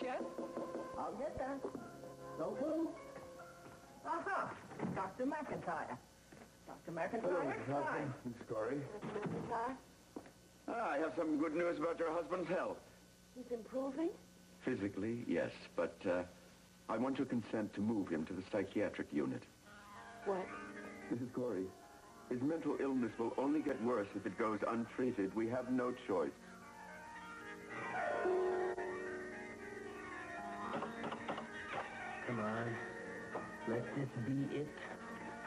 Yes? I'll get there. Don't move. Aha! Dr. McIntyre. Dr. McIntyre? Hi. Miss Corey. Dr. McIntyre, I have some good news about your husband's health. he's improving? Physically, yes, but I want your consent to move him to the psychiatric unit. What? Mrs. Corey, his mental illness will only get worse if it goes untreated. We have no choice. Come on. Let this be it.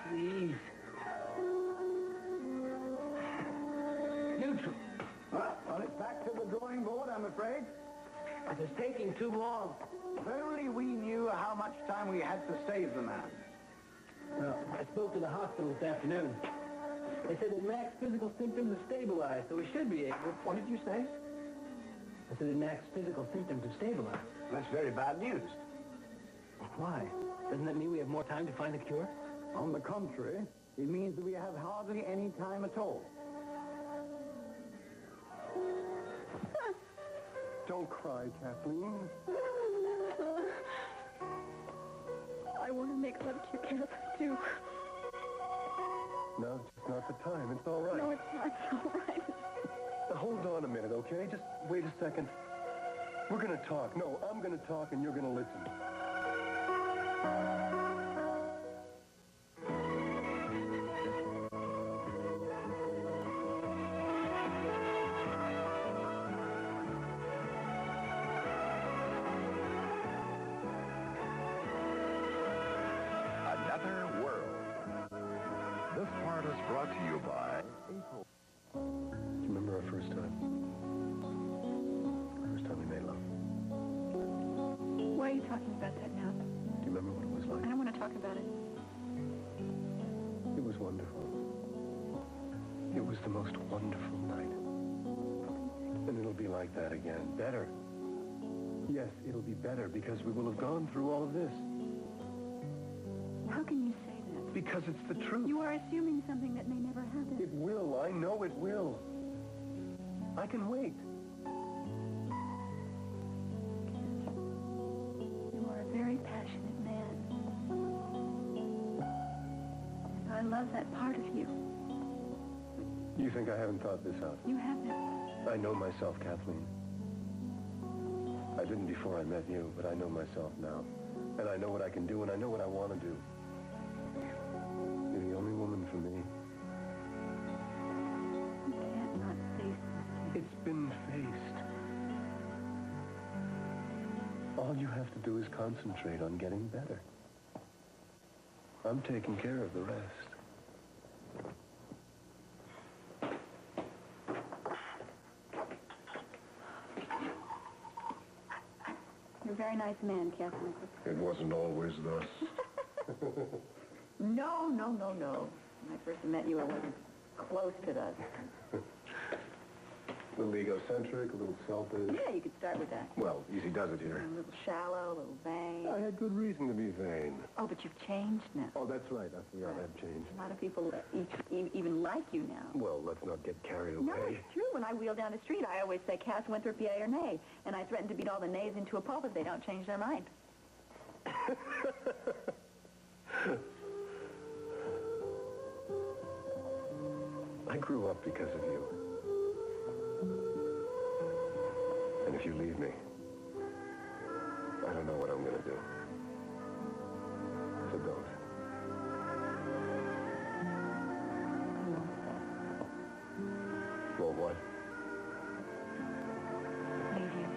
Please. Neutral. Well, it's back to the drawing board, I'm afraid. It is taking too long. If only we knew how much time we had to save the man. Well, I spoke to the hospital this afternoon. They said that Mac's physical symptoms have stabilized, so we should be able... What did you say? I said that Mac's physical symptoms have stabilized. That's very bad news. Why? Doesn't that mean we have more time to find the cure? On the contrary, it means that we have hardly any time at all. Don't cry, Kathleen. I want to make love to you, Kath, too. No, it's just not the time. It's all right. No, it's not. It's all right. Now, hold on a minute, okay? Just wait a second. We're going to talk. No, I'm going to talk and you're going to listen. Another World. This part is brought to you by... Do you remember our first time? First time we made love. Why are you talking about that now? Do you remember what it was I like? don't want to talk about it. It was wonderful. It was the most wonderful night. And it'll be like that again. Better. Yes, it'll be better because we will have gone through all of this. How can you say that? Because it's the truth. You are assuming something that may never happen. It will. I know it will. I can wait. You are a very passionate man. And I love that part of you. You think I haven't thought this out? You haven't. I know myself, Kathleen. I didn't before I met you, but I know myself now. And I know what I can do, and I know what I want to do. You're the only woman for me. You can't not face this. It's been faced. All you have to do is concentrate on getting better. I'm taking care of the rest. You're a very nice man, Captain. It wasn't always thus. No. When I first met you, I wasn't close to that. A little egocentric, a little selfish. Yeah, you could start with that. Well, easy does it A here. little shallow, a little vain. I had good reason to be vain. Oh, but you've changed now. Oh, that's right. I forgot I've changed. A lot of people even like you now. Well, let's not get carried away. No, it's true. When I wheel down the street, I always say, Cass Winthrop, yea or nay. And I threaten to beat all the nays into a pulp if they don't change their mind. I grew up because of you. And if you leave me, I don't know what I'm going to do. So don't. Well, what? Leave you.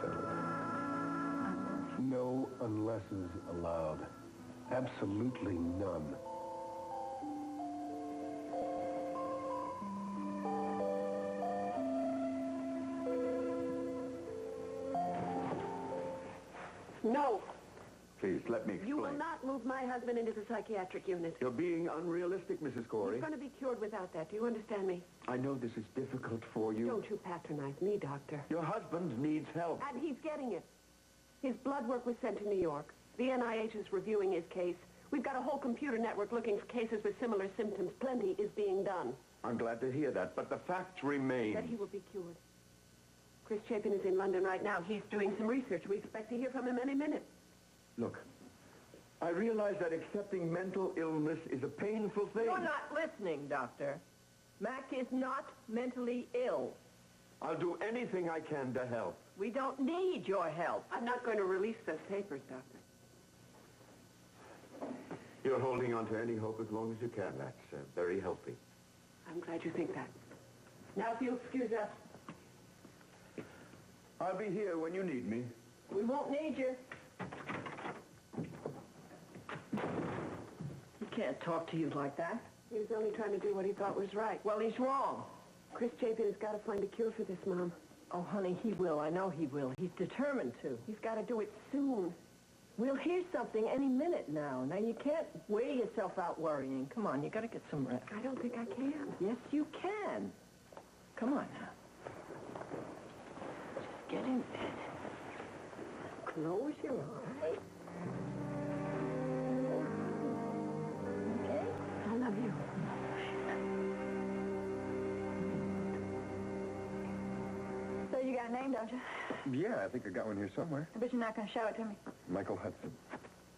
Settled. No unlesses allowed. Absolutely none. No. Please, let me explain. You will not move my husband into the psychiatric unit. You're being unrealistic, Mrs. Corey. He's going to be cured without that. Do you understand me? I know this is difficult for you. Don't you patronize me, Doctor. Your husband needs help. And he's getting it. His blood work was sent to New York. The NIH is reviewing his case. We've got a whole computer network looking for cases with similar symptoms. Plenty is being done. I'm glad to hear that, but the fact remains. That he will be cured. Chris Chapin is in London right now. He's doing some research. We expect to hear from him any minute. Look, I realize that accepting mental illness is a painful thing. You're not listening, Doctor. Mac is not mentally ill. I'll do anything I can to help. We don't need your help. I'm not going to release those papers, Doctor. You're holding on to any hope as long as you can. That's very healthy. I'm glad you think that. Now, if you'll excuse us. I'll be here when you need me. We won't need you. He can't talk to you like that. He was only trying to do what he thought was right. Well, he's wrong. Chris Chapin has got to find a cure for this, Mom. Oh, honey, he will. I know he will. He's determined to. He's got to do it soon. We'll hear something any minute now. Now, you can't wear yourself out worrying. Come on, you got to get some rest. I don't think I can. Yes, you can. Come on now. Just get in bed. Close your eyes. Okay? I love you. So you got a name, don't you? Yeah, I think I got one here somewhere. I bet you're not going to show it to me. Michael Hudson.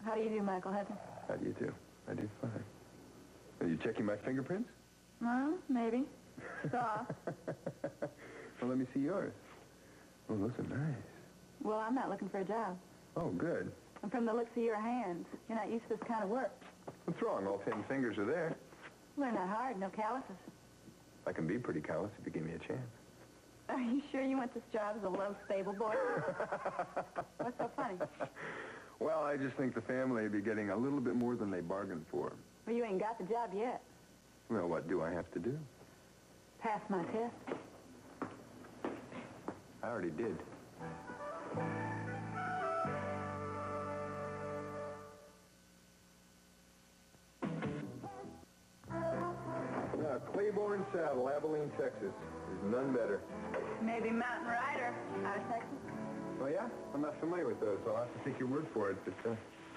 How do you do, Michael Hudson? How do you do? I do fine. Are you checking my fingerprints? Well, maybe. Soft. Well, let me see yours. Oh, those are nice. Well, I'm not looking for a job. Oh, good. And from the looks of your hands, you're not used to this kind of work. What's wrong? All 10 fingers are there. Well, they're not hard, no calluses. I can be pretty callous if you give me a chance. Are you sure you want this job as a low stable boy? What's so funny? Well, I just think the family would be getting a little bit more than they bargained for. Well, you ain't got the job yet. Well, what do I have to do? Pass my test. I already did. Claiborne Saddle, Abilene, Texas. There's none better. Maybe Mountain Rider out of Texas. Oh, yeah? I'm not familiar with those, so I'll have to take your word for it. But,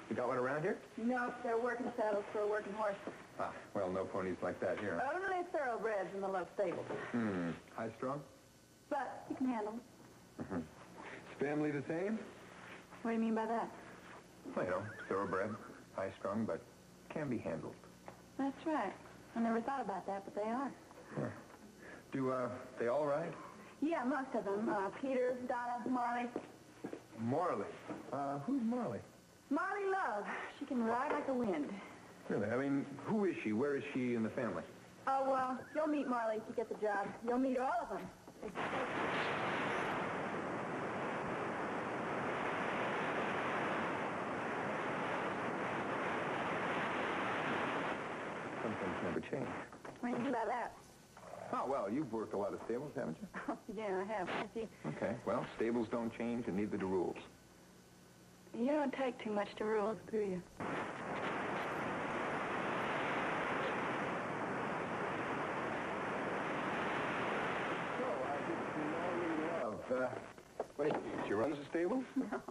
you got one around here? No, they're working saddles for a working horse. Ah, well, no ponies like that here. Only thoroughbreds in the low stables. High strung? But you can handle them. Is family the same? What do you mean by that? Well, you know, thoroughbred, high strung, but can be handled. That's right. I never thought about that, but they are. Yeah. Do, they all ride? Yeah, most of them. Peter, Donna, Marley. Marley. Who's Marley? Marley Love. She can ride like the wind. Really? I mean, who is she? Where is she in the family? Oh, well, you'll meet Marley if you get the job. You'll meet all of them. Some things never change. What do you mean by that? Oh, well, you've worked a lot of stables, haven't you? Yeah, I have. I see. Okay, well, stables don't change, and neither do rules. You don't take too much to rules, do you? So, I think Marley Love, what is she? She runs the stable? No.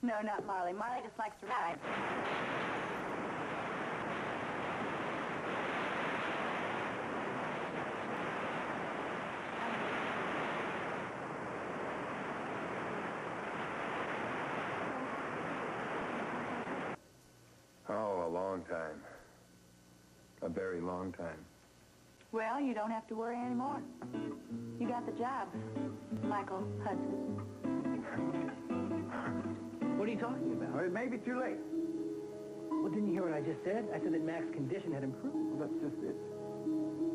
No, not Marley. Marley just likes to ride. Oh, a long time. A very long time. Well, you don't have to worry anymore. You got the job, Michael Hudson. What are you talking about? Well, it may be too late. Well, didn't you hear what I just said? I said that Mac's condition had improved. Well, that's just it.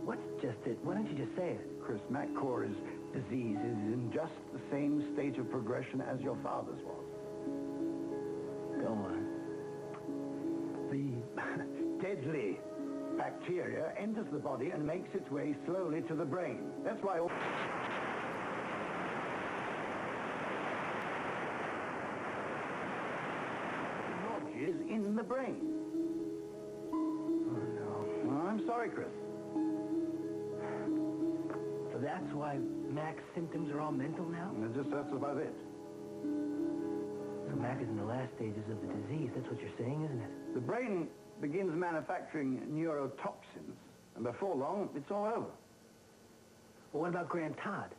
What's just it? Why don't you just say it? Chris, Mac Cora's disease is in just the same stage of progression as your father's was. Go on. The deadly bacteria enters the body and makes its way slowly to the brain. That's why all... lodges in the brain. Oh, no. Well, I'm sorry, Chris. So that's why Mac's symptoms are all mental now? That's about it. So Mac is in the last stages of the disease. That's what you're saying, isn't it? The brain begins manufacturing neurotoxins, and before long, it's all over. Well, what about Grand Todd?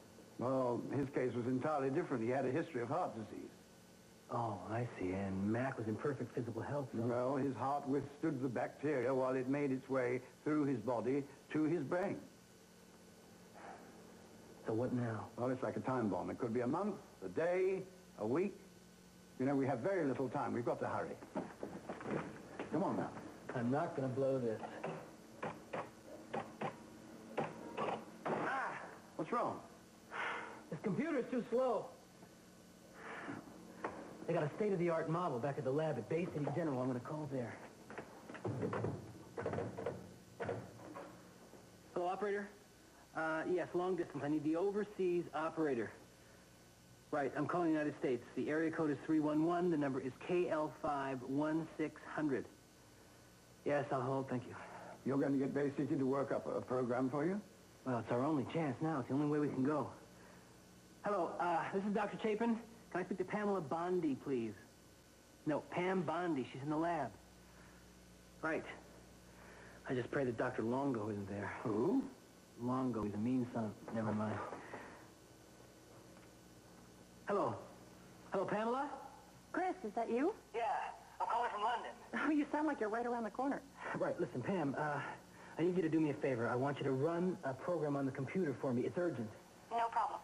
Well, his case was entirely different. He had a history of heart disease. Oh, I see. And Mac was in perfect physical health, so... Well, his heart withstood the bacteria while it made its way through his body to his brain. So what now? Well, it's like a time bomb. It could be a month, a day, a week. You know, we have very little time. We've got to hurry. Come on now. I'm not going to blow this. What's wrong? This computer's too slow. They got a state-of-the-art model back at the lab at Bay City General. I'm going to call there. Hello, operator? Yes, long distance. I need the overseas operator. Right, I'm calling the United States. The area code is 311. The number is KL5-1600. Yes, I'll hold. Thank you. You're going to get Bay City to work up a program for you? Well, it's our only chance now. It's the only way we can go. Hello, this is Dr. Chapin. Can I speak to Pamela Bondi, please? No, Pam Bondi. She's in the lab. Right. I just pray that Dr. Longo isn't there. Who? Longo. He's a mean son. Never mind. Hello. Hello, Pamela? Chris, is that you? Yeah, I'm calling from London. Oh, you sound like you're right around the corner. Right, listen, Pam, I need you to do me a favor. I want you to run a program on the computer for me. It's urgent. No problem.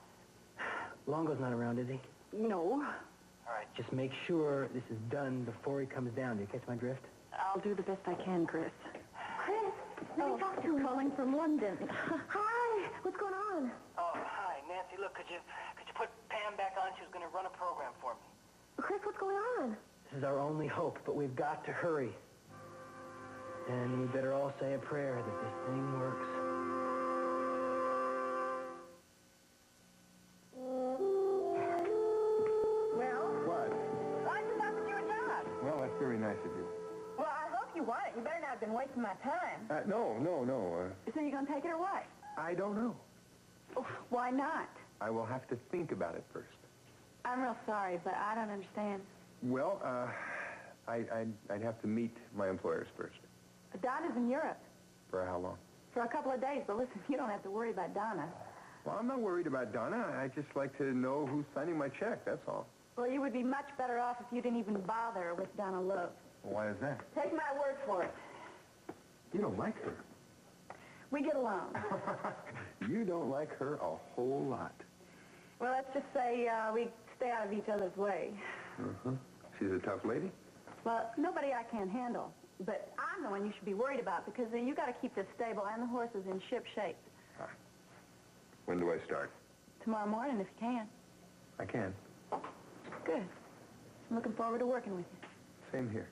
Longo's not around, is he? No. All right, just make sure this is done before he comes down. Do you catch my drift? I'll do the best I can, Chris. Chris, let me talk to him. Calling from London. Hi, what's going on? Oh, hi, Nancy. Look, could you put Pam back on? She was going to run a program for me. Chris, what's going on? This is our only hope, but we've got to hurry. And we better all say a prayer that this thing works. Well, What? I just offered you a job. Well, that's very nice of you. Well, I hope you want it. You better not have been wasting my time. No. So you gonna take it or what? I don't know. Oh, why not? I will have to think about it first. I'm real sorry, but I don't understand. Well, I'd have to meet my employers first. Donna's in Europe For how long? for a couple of days, but listen, you don't have to worry about Donna. Well, I'm not worried about Donna. I just like to know who's signing my check, that's all. Well, you would be much better off if you didn't even bother with Donna Love. Why is that? Take my word for it. You don't like her. We get along. You don't like her a whole lot. Well, let's just say we stay out of each other's way. Uh-huh. She's a tough lady? Well, nobody I can't handle. But I'm the one you should be worried about because you got to keep this stable and the horses in ship shape. When do I start? Tomorrow morning, if you can. I can. Good. I'm looking forward to working with you. Same here.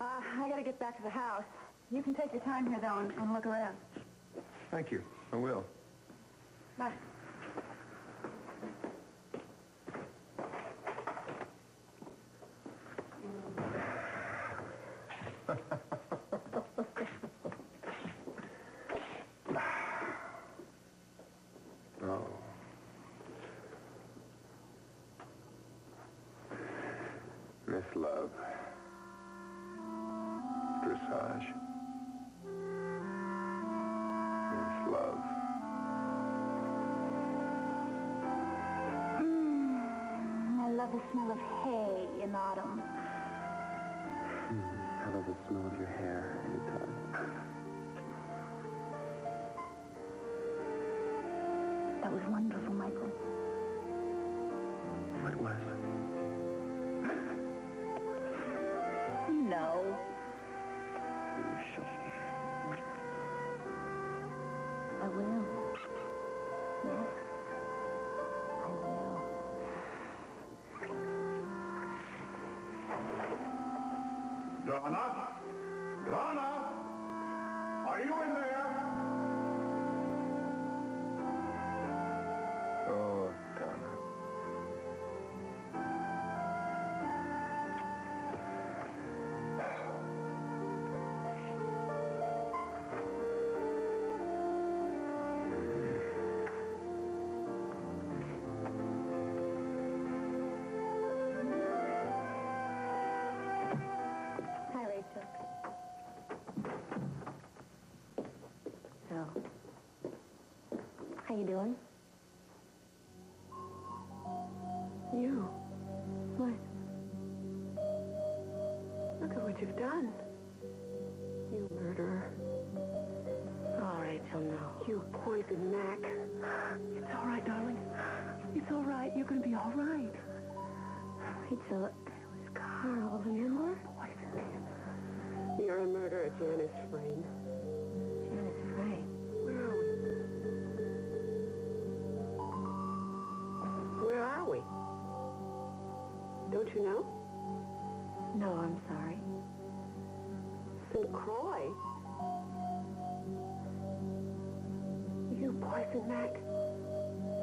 I got to get back to the house. You can take your time here, though, and look around. Thank you. I will. Bye. Oh. Miss Love. Dressage. Miss Love. I love the smell of hay in autumn. I love the smell of your hair anytime. That was wonderful, Michael. What was? No. I will. Yes. I will. Donna? Donna? Are you in there? Oh, Donna. Hi, Rachel. You? What? Look at what you've done. You murderer. All right, till now. You poisoned Mac. It's all right, darling. It's all right. You're going to be all right. Rachel, it was Carl, remember? You're a murderer, Janice Frayne. Janice Frayne. Where are we? Where are we? Don't you know? No, I'm sorry. St. Croix? You poisoned Mac.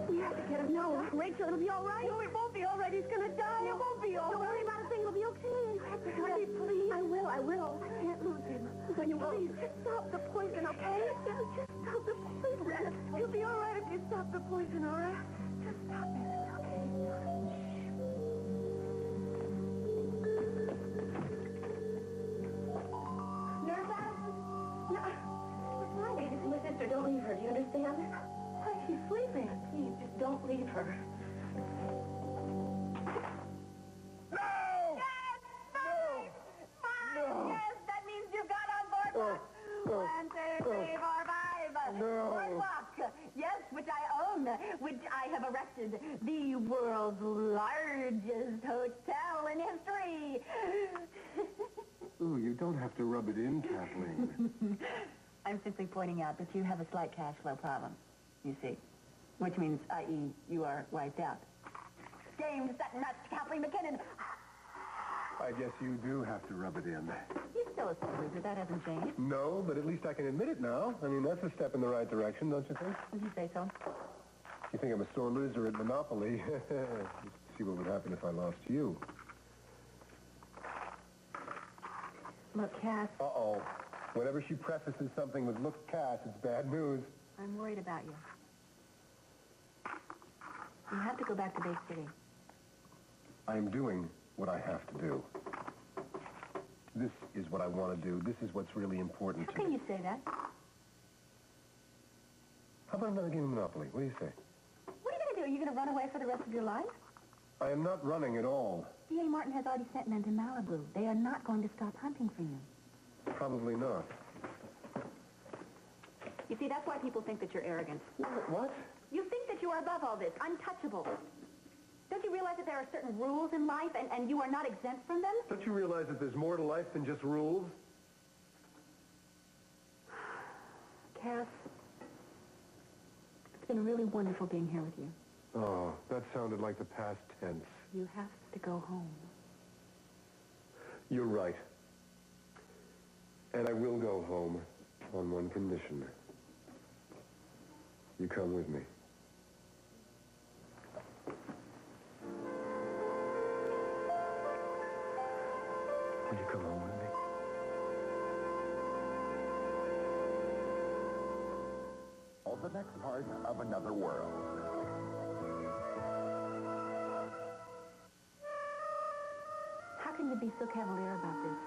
We have to get him. No, Rachel, it'll be all right. No, it won't be all right. He's going to die. It won't be all right. Don't worry about a thing. It'll be okay. You have to hurry, please. I will. I can't lose him. Will you please just stop the poison, okay? Just stop the poison. You'll be all right if you stop the poison, all right? Just stop it. It's okay. Nurse, no. It's my lady. This is my sister. Don't leave her. Do you understand? Why, she's sleeping. Please, just don't leave her. Yes, that means you got on boardwalk. 1, 2, 3, 4, 5. Boardwalk. Yes, which I own, which I have erected. The world's largest hotel in history. Ooh, you don't have to rub it in, Kathleen. I'm simply pointing out that you have a slight cash flow problem, you see. Which means, i.e., you are wiped out. James Sutton, that's Kathleen McKinnon. I guess you do have to rub it in. He's still a loser. That hasn't changed. No, but at least I can admit it now. I mean, that's a step in the right direction, don't you think? Would you say so? You think I'm a sore loser at Monopoly? Just see what would happen if I lost to you. Look, Cass, Uh-oh. Whenever she prefaces something with "look, Cass," it's bad news. I'm worried about you. You have to go back to Bay City. I'm doing what I have to do. This is what I want to do. This is what's really important How to can me. you say that? How about another game of Monopoly? What do you say? What are you going to do? Are you going to run away for the rest of your life? I am not running at all. D.A. Martin has already sent men to Malibu. They are not going to stop hunting for you. Probably not. You see, that's why people think that you're arrogant. What? You think that you are above all this, untouchable. Don't you realize that there are certain rules in life, and you are not exempt from them? Don't you realize that there's more to life than just rules? Cass, it's been really wonderful being here with you. Oh, that sounded like the past tense. You have to go home. You're right. And I will go home on one condition. You come with me. Will you come home with me? The next part of Another World. How can you be so cavalier about this?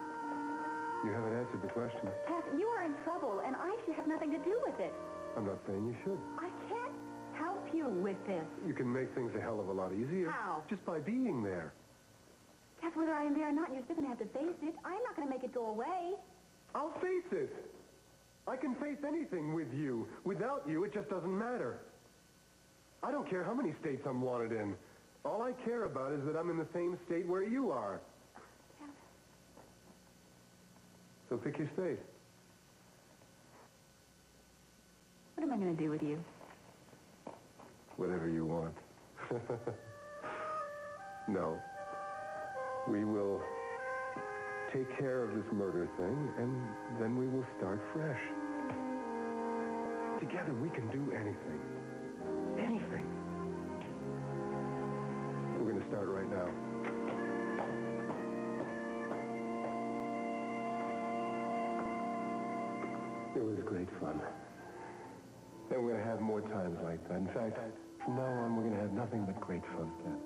You haven't answered the question. Cass, you are in trouble, and I should have nothing to do with it. I'm not saying you should. I can't help you with this. You can make things a hell of a lot easier. How? Just by being there. Cass, whether I am there or not, you're still going to have to face it. I'm not going to make it go away. I'll face it. I can face anything with you. Without you, it just doesn't matter. I don't care how many states I'm wanted in. All I care about is that I'm in the same state where you are. Cass. So pick your state. What am I going to do with you? Whatever you want. No. We will take care of this murder thing, and then we will start fresh. Together we can do anything. Anything. We're going to start right now. It was great fun. And we're going to have more times like that. In fact, from now on, we're going to have nothing but great fun, Kat.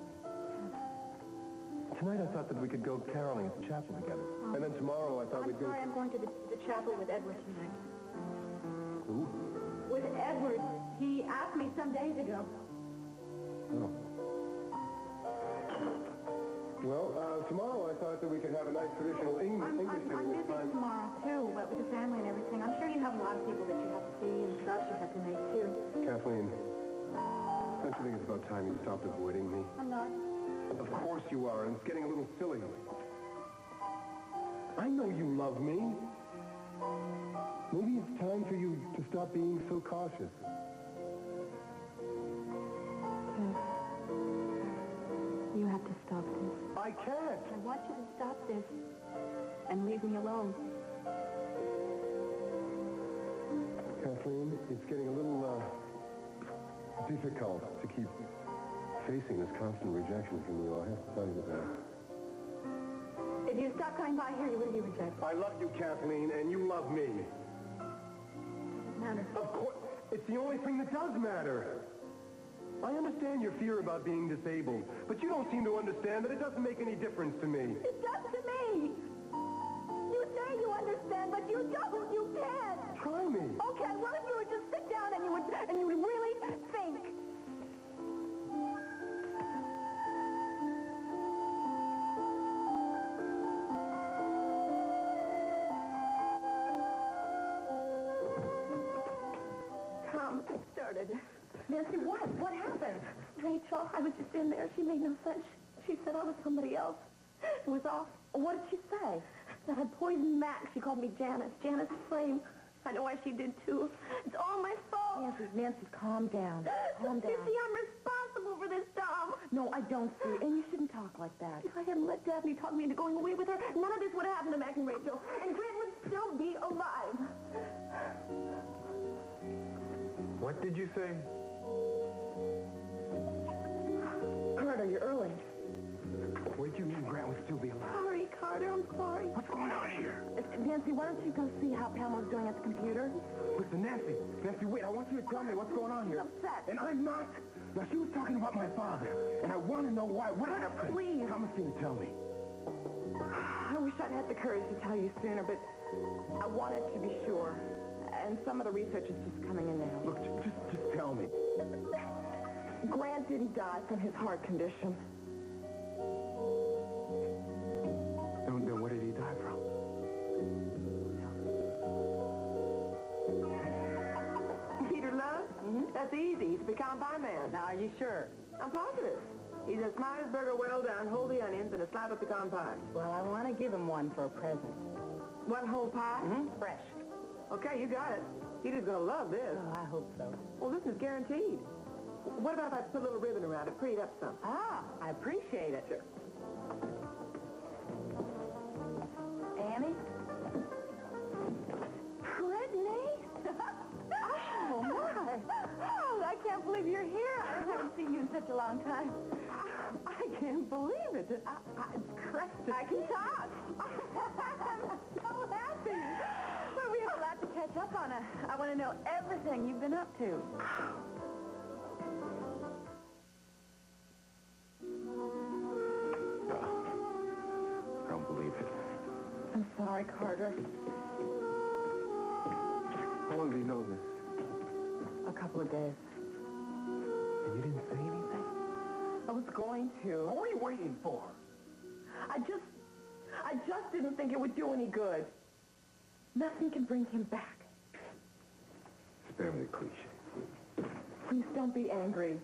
Tonight I thought that we could go caroling at the chapel together. And then tomorrow I thought we'd go... I'm going to the chapel with Edward tonight. Who? With Edward. He asked me some days ago. Oh. tomorrow I thought that we could have a nice traditional English I'm dinner busy with time. tomorrow, too, but with the family and everything. I'm sure you have a lot of people that you have to see and stuff you have to make, too. Kathleen, don't you think it's about time you stopped avoiding me? I'm not. Of course you are, and it's getting a little silly. I know you love me. Maybe it's time for you to stop being so cautious. You have to stop this. I can't. I want you to stop this and leave me alone. Kathleen, it's getting a little, difficult to keep facing this constant rejection from you. I have to tell you that. If you stop coming by here, you wouldn't be rejected. I love you, Kathleen, and you love me. Matter. Of course, it's the only thing that does matter. I understand your fear about being disabled, but you don't seem to understand that it doesn't make any difference to me. It does to me. You say you understand, but you don't. You can't. Try me. Okay, what if you would just sit down and you would really think? Tom started. Nancy, what? What happened? Rachel, I was just in there. She made no sense. She said I was somebody else. It was off. What did she say? That I poisoned Max. She called me Janice. Janice Flame. I know why she did, too. It's all my fault. Nancy, calm down. Calm down. You see, I'm responsible for this, Tom. No, I don't see. And you shouldn't talk like that. If I hadn't let Daphne talk me into going away with her, none of this would have happened to Max and Rachel. And Grant would still be alive. What did you say? Carter, you're early. What did you mean Grant would still be alive? Sorry, Carter, I'm sorry. What's going on here? Nancy, why don't you go see how Pamela's doing at the computer? Listen, Nancy, wait, I want you to tell me what's going on here. She's upset. And I'm not. Now, she was talking about my father, and I want to know why. What happened? Please. Promise me to tell me. I wish I'd had the courage to tell you sooner, but I wanted to be sure. And some of the research is just coming in now. Look, just tell me. Grant didn't die from his heart condition. Then what did he die from? Peter Love? That's easy. He's a pecan pie man. Now, are you sure? I'm positive. He's a Smiresburger well done, hold the onions, and a slab of pecan pie. Well, I want to give him one for a present. One whole pie? Fresh. Okay, you got it. Peter's gonna love this. Oh, I hope so. Well, this is guaranteed. What about if I put a little ribbon around it, pretty it up some? Ah, I appreciate it. Sure. Annie? Brittany? Oh, my. Oh, I can't believe you're here. I haven't seen you in such a long time. I can't believe it. It's crazy. I can talk. I'm so happy. Well, we have a lot to catch up on. I want to know everything you've been up to. I don't believe it. I'm sorry, Carter. How long do you know this? A couple of days. And you didn't say anything? I was going to. What were you waiting for? I just didn't think it would do any good. Nothing can bring him back. Spare me the cliche. Please don't be angry.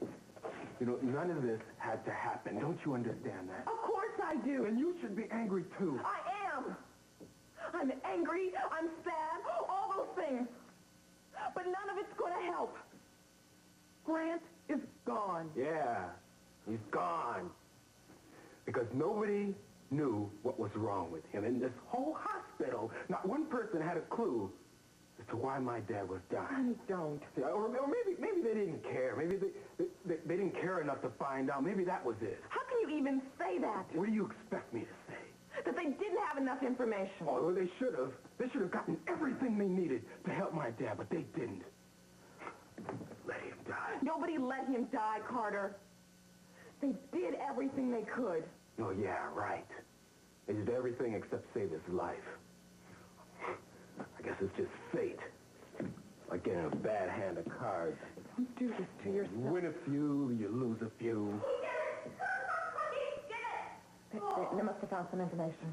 You know, none of this had to happen. Don't you understand that? Of course I do. And you should be angry, too. I am. I'm angry. I'm sad. All those things. But none of it's going to help. Grant is gone. Yeah, he's gone. Because nobody knew what was wrong with him. In this whole hospital, not one person had a clue as to why my dad was dying. Honey, don't. Yeah, or maybe they didn't care. Maybe they didn't care enough to find out. Maybe that was it. How can you even say that? What do you expect me to say? That they didn't have enough information. Oh, well, they should have. They should have gotten everything they needed to help my dad, but they didn't. Let him die. Nobody let him die, Carter. They did everything they could. Oh, yeah, right. They did everything except save his life. I guess it's just fate. Like getting a bad hand of cards. Don't do this to yourself. You win a few, you lose a few. There must have found some information.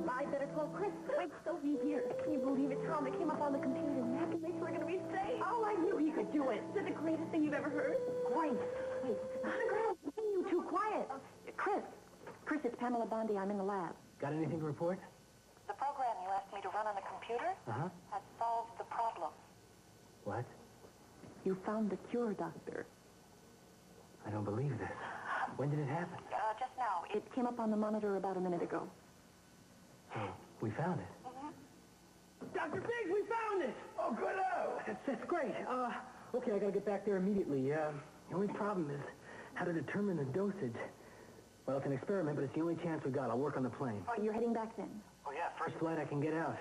I better call Chris. Wait, Sophie here. Can you believe it, Tom? It came up on the computer. Mac and Rachel are going to be safe. Oh, I knew he could do it. Is it the greatest thing you've ever heard? Great. Wait, you two quiet. Chris, it's Pamela Bondi. I'm in the lab. Got anything to report? The program you asked me to run on the computer has solved the problem. What? You found the cure, Doctor. I don't believe this. When did it happen? Just now. It came up on the monitor about a minute ago. So, we found it. Dr. Biggs, we found it! Oh, good. That's great. Okay, I gotta get back there immediately. The only problem is how to determine the dosage. Well, it's an experiment, but it's the only chance we got. I'll work on the plane. Oh, you're heading back then? Oh, yeah, first flight I can get out.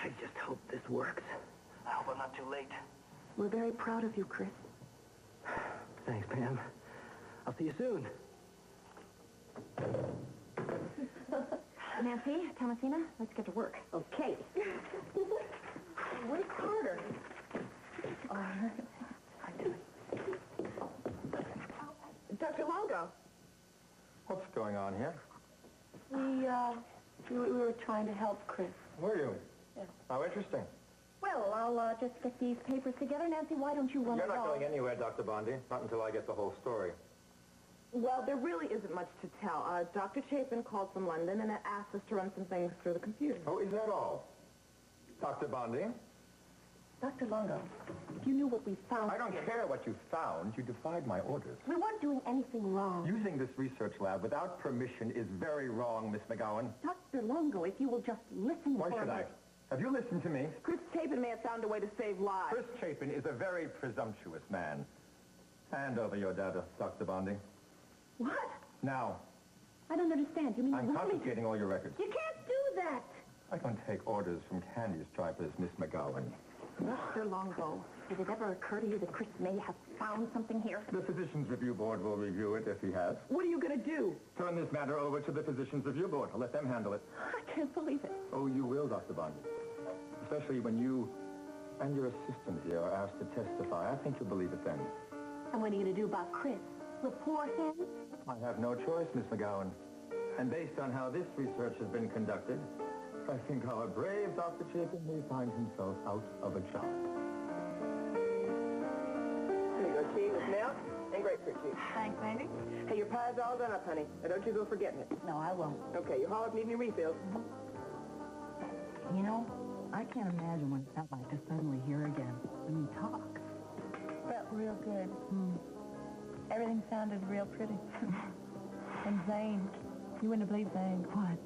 I just hope this works. I hope I'm not too late. We're very proud of you, Chris. Thanks, Pam. I'll see you soon. Nancy, Thomasina, let's get to work. Okay. Where's Carter? Dr. Longo. What's going on here? We were trying to help Chris. Were you? Yeah. How interesting. Well, I'll just get these papers together. Nancy, why don't you run You're along? not going anywhere, Dr. Bondi. Not until I get the whole story. Well, there really isn't much to tell. Dr. Chapin called from London and asked us to run some things through the computer. Oh, is that all? Dr. Bondi? Dr. Longo, if you knew what we found... I don't care what you found. You defied my orders. We weren't doing anything wrong. Using this research lab without permission is very wrong, Miss McGowan. Dr. Longo, if you will just listen Why for should a I? minute. Have you listened to me? Chris Chapin may have found a way to save lives. Chris Chapin is a very presumptuous man. Hand over your data, Dr. Bondi. What? Now. I don't understand. You mean I'm you want me to... confiscating all your records. You can't do that! I don't take orders from candy stripers, Miss McGowan. Dr. Longo, did it ever occur to you that Chris may have found something here? The Physicians Review Board will review it if he has. What are you going to do? Turn this matter over to the Physicians Review Board. I'll let them handle it. I can't believe it. Oh, you will, Dr. Bondi. Especially when you and your assistant here are asked to testify. I think you'll believe it then. And what are you going to do about Chris? Report him? I have no choice, Miss McGowan. And based on how this research has been conducted, I think our brave Dr. Chapin may find himself out of a job. Here you go, tea with milk and grapefruit juice. Thanks, Mandy. Hey, your pie's all done up, honey. Now, don't you go forgetting it. No, I won't. Okay, you haul if you need any refills. You know, I can't imagine what it felt like to suddenly hear again. I mean, talk. Felt real good. Everything sounded real pretty. And Zane, you wouldn't have believed Zane. What?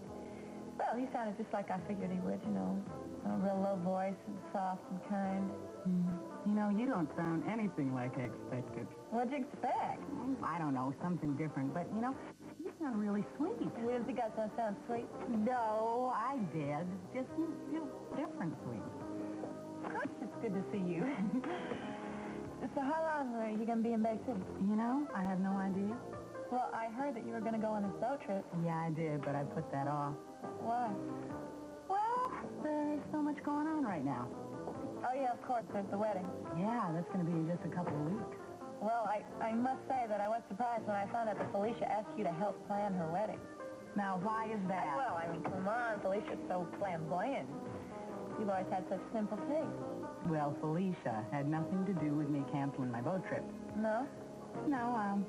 Well, he sounded just like I figured he would, you know. A real low voice and soft and kind. You know, you don't sound anything like I expected. What'd you expect? I don't know, something different, but, you know, you sound really sweet. Lindsay got to sound sweet. No, I did. Just you different sweet. Gosh, it's good to see you. So how long are you going to be in Bay City? You know, I have no idea. Well, I heard that you were going to go on this boat trip. Yeah, I did, but I put that off. Why? Well, there's so much going on right now. Oh, yeah, of course, there's the wedding. Yeah, that's going to be in just a couple of weeks. Well, I must say that I was surprised when I found out that Felicia asked you to help plan her wedding. Now, why is that? Well, I mean, come on, Felicia's so flamboyant. You've always had such simple taste. Well, Felicia had nothing to do with me canceling my boat trip. No? No,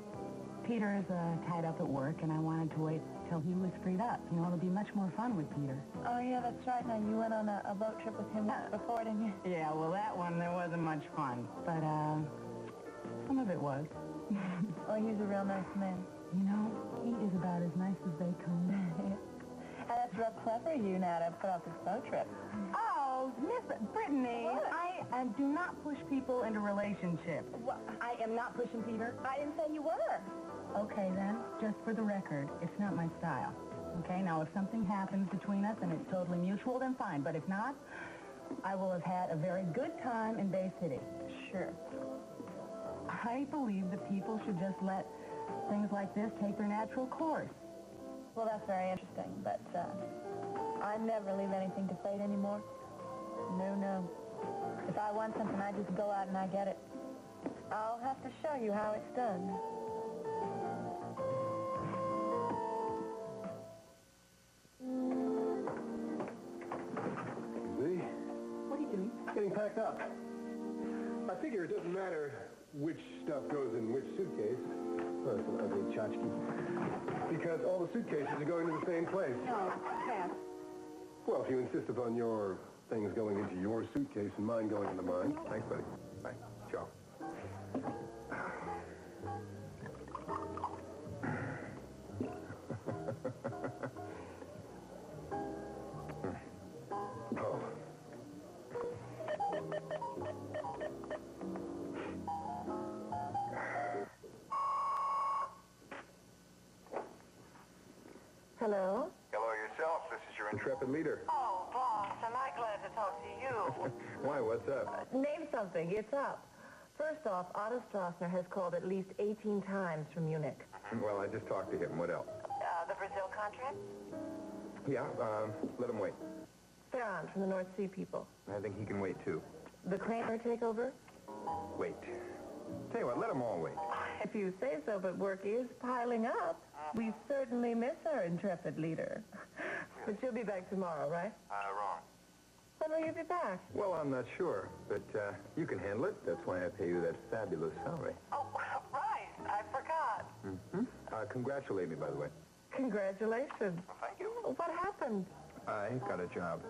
Peter's tied up at work, and I wanted to wait till he was freed up. You know, it'll be much more fun with Peter. Oh, yeah, that's right. Now, you went on a boat trip with him before, didn't you? Yeah, well, that one, there wasn't much fun. But, some of it was. Well, he's a real nice man. You know, he is about as nice as they come. And that's real clever of you now to put off this boat trip. Oh, Miss Brittany, What? I do not push people into relationships. Well, I am not pushing Peter. I didn't say you were. Okay, then, just for the record, it's not my style. Okay, now, if something happens between us and it's totally mutual, then fine. But if not, I will have had a very good time in Bay City. Sure. I believe that people should just let things like this take their natural course. Well, that's very interesting, but I never leave anything to fate anymore. No. If I want something, I just go out and I get it. I'll have to show you how it's done. Me? What are you doing? Getting packed up. I figure it doesn't matter which stuff goes in which suitcase. Oh, it's an ugly tchotchke. Because all the suitcases are going to the same place. No, pass. Well, if you insist upon your things going into your suitcase and mine going into mine. Thanks, buddy. Bye. Ciao. Oh. Hello? Hello yourself. This is your Intrepid leader. Oh, boss, am I glad to talk to you. Why, what's up? Name something. It's up. First off, Otto Strassner has called at least 18 times from Munich. Well, I just talked to him. What else? The Brazil contract? Yeah, let him wait. Ferrand from the North Sea people. I think he can wait, too. The Kramer takeover? Wait. Tell you what, let them all wait. If you say so, but work is piling up. We certainly miss our intrepid leader. But you'll be back tomorrow, right? Wrong. When will you be back? Well, I'm not sure, but you can handle it. That's why I pay you that fabulous salary. Oh, right. I forgot. Mm-hmm. Congratulate me, by the way. Congratulations. Thank you. What happened? I got a job.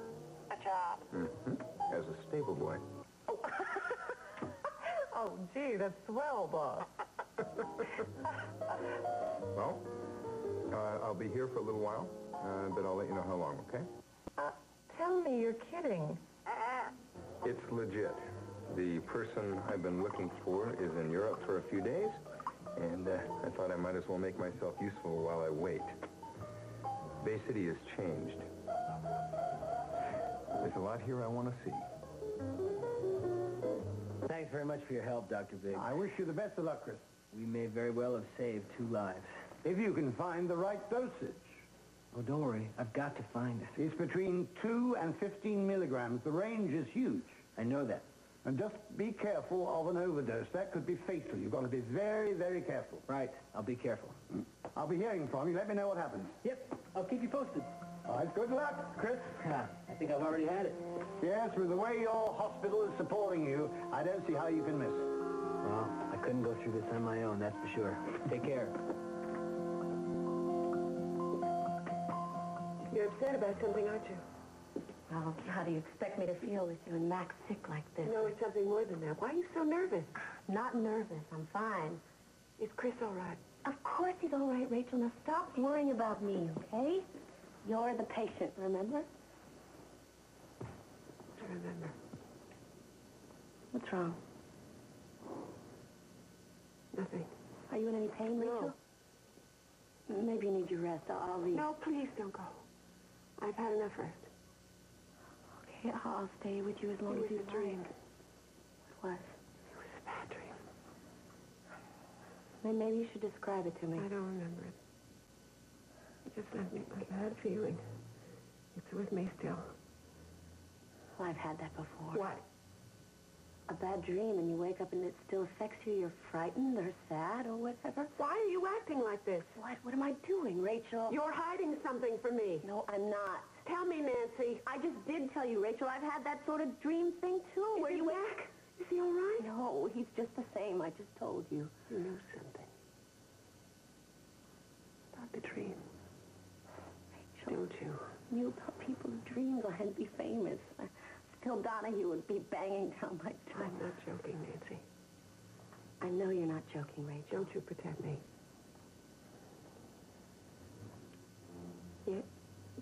A job. Mm-hmm. As a stable boy. Oh, gee, that's swell, boss. Well, I'll be here for a little while, but I'll let you know how long, okay? Tell me you're kidding. It's legit. The person I've been looking for is in Europe for a few days, and I thought I might as well make myself useful while I wait. Bay City has changed. There's a lot here I want to see. Thanks very much for your help, Dr. Biggs. I wish you the best of luck, Chris. We may very well have saved 2 lives. If you can find the right dosage. Oh, don't worry. I've got to find it. It's between 2 and 15 milligrams. The range is huge. I know that. And just be careful of an overdose. That could be fatal. You've got to be very, very careful. Right. I'll be careful. I'll be hearing from you. Let me know what happens. Yep. I'll keep you posted. All right, good luck, Chris. I think I've already had it. Yes, with the way your hospital is supporting you, I don't see how you can miss. Well, I couldn't go through this on my own, that's for sure. Take care. You're upset about something, aren't you? Well, how do you expect me to feel with you and Max sick like this? No, it's something more than that. Why are you so nervous? Not nervous. I'm fine. Is Chris all right? Of course he's all right, Rachel. Now stop worrying about me, okay? You're the patient, remember? I remember. What's wrong? Nothing. Are you in any pain, Rachel? No. Maybe you need your rest. I'll leave. No, please don't go. I've had enough rest. Okay, I'll stay with you as long as you like. It was a dream. What was? It was a bad dream. Maybe you should describe it to me. I don't remember it. It just left me a bad feeling. It's with me still. Well, I've had that before. What? A bad dream, and you wake up and it still affects you. You're frightened or sad or whatever. Why are you acting like this? What am I doing, Rachel? You're hiding something from me. No, I'm not. Tell me, Nancy. I just did tell you, Rachel. I've had that sort of dream thing, too. Where you Mac? Is he all right? No, he's just the same. I just told you. You knew something. About the dream. Rachel. Don't you? Knew about people's dreams. I had to be famous. Phil Donahue would be banging down my door. I'm not joking, Nancy. I know you're not joking, Rachel. Don't you protect me. You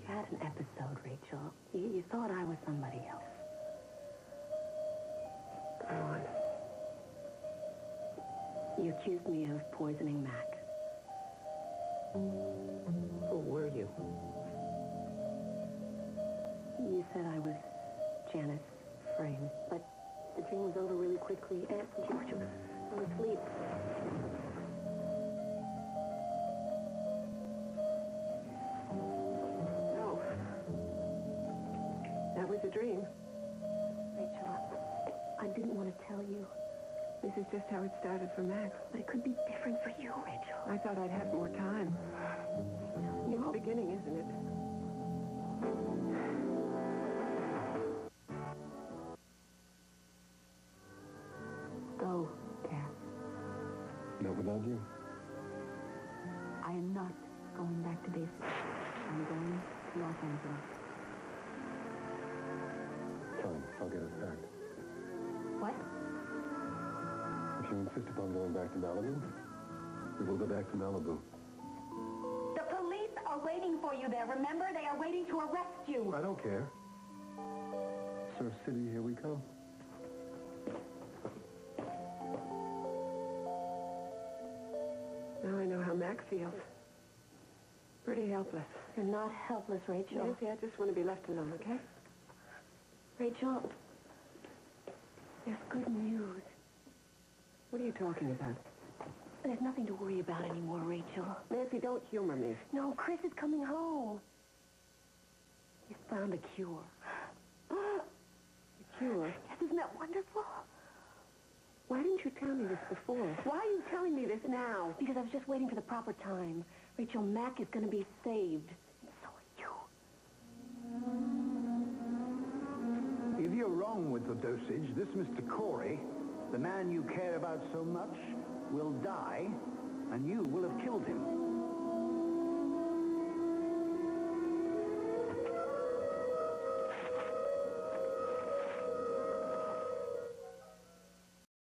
had an episode, Rachel. You thought I was somebody else. Go on. You accused me of poisoning Mac. Who were you? You said I was Janice Frame, but the dream was over really quickly, and you were asleep. No. That was a dream. Rachel, I didn't want to tell you. This is just how it started for Max. But it could be different for you, Rachel. I thought I'd have more time. It's the beginning, isn't it? Go, Cass. Not without you. I am not going back to basic. I'm going to Los Angeles. Fine, I'll get us packed. What? If you insist upon going back to Malibu, we will go back to Malibu. The police are waiting for you there. Remember, they are waiting to arrest you. I don't care. Surf City, here we come. Now I know how Mac feels. Pretty helpless. You're not helpless, Rachel. Nancy, I just want to be left alone, okay? Rachel, there's good news. What are you talking about? There's nothing to worry about anymore, Rachel. Nancy, don't humor me. No, Chris is coming home. He's found a cure. A cure? Yes, isn't that wonderful? Why didn't you tell me this before? Why are you telling me this now? Because I was just waiting for the proper time. Rachel, Mac is going to be saved. And so are you. If you're wrong with the dosage, this Mr. Corey, the man you care about so much, will die, and you will have killed him.